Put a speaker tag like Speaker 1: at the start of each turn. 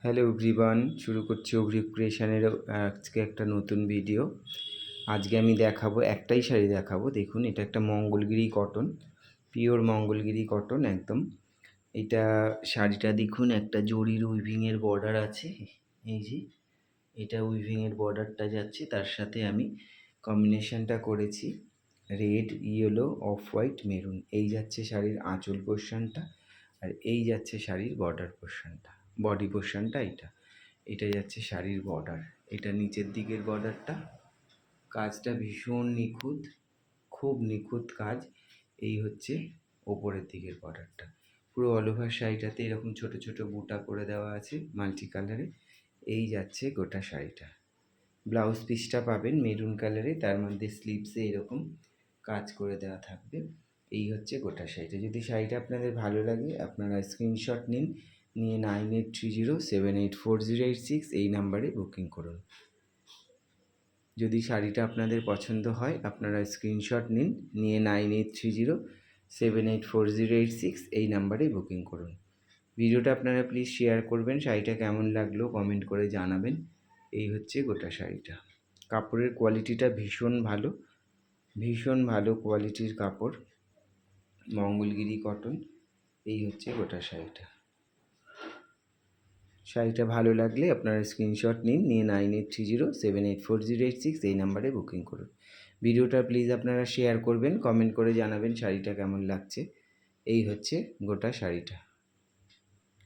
Speaker 1: Hello everyone, শুরু করছি অভিরূপ ক্রিয়েশনের আজকে একটা নতুন ভিডিও। আজকে আমি দেখাবো, একটাই শাড়ি দেখাবো। দেখুন, এটা একটা Mangalagiri cotton, pure Mangalagiri cotton একদম। এটা শাড়িটা দেখুন, একটা জরির উইভিংয়ের বর্ডার আছে। এই যে এটা উইভিংয়ের বর্ডারটা যাচ্ছে, তার সাথে আমি কম্বিনেশনটা করেছি red, yellow, off white, maroon. এই যাচ্ছে শাড়ির আঁচল পোর্শনটা, আর এই যাচ্ছে শাড়ির বর্ডার পোর্শনটা, বডি পোর্শনটা। এটা যাচ্ছে শাড়ির বর্ডার। এটা নিচের দিকের বর্ডারটা। কাজটা ভীষণ নিখুঁত, খুব নিখুঁত কাজ। এই হচ্ছে ওপরের দিকের বর্ডারটা। পুরো অল ওভার শাড়িটাতে এরকম ছোট ছোট বুটা করে দেওয়া আছে মাল্টি কালারে। এই যাচ্ছে গোটা শাড়িটা। ব্লাউজ পিসটা পাবেন মেরুন কালারে, তার মধ্যে স্লিভসে এরকম কাজ করে দেওয়া থাকবে। এই হচ্ছে গোটা শাড়িটা। যদি শাড়িটা আপনাদের ভালো লাগে, আপনারা স্ক্রিনশট নিয়ে 9830784086 এই নাম্বারে বুকিং করুন। যদি শাড়িটা আপনাদের পছন্দ হয়, আপনারা স্ক্রিনশট নিয়ে 9830784086 এই নাম্বারে বুকিং করুন। ভিডিওটা আপনারা প্লিজ শেয়ার করবেন। শাড়িটা কেমন লাগলো কমেন্ট করে জানাবেন। এই হচ্ছে গোটা শাড়িটা। কাপড়ের কোয়ালিটিটা ভীষণ ভালো, ভীষণ ভালো কোয়ালিটির কাপড়, মঙ্গলগিরি কটন। এই হচ্ছে গোটা শাড়িটা। শাড়িটা ভালো লাগলে আপনারা স্ক্রিনশট নিয়ে 9830784086 এই নাম্বারে বুকিং করুন। ভিডিওটা প্লিজ আপনারা শেয়ার করবেন, কমেন্ট করে জানাবেন শাড়িটা কেমন লাগছে। এই হচ্ছে গোটা শাড়িটা।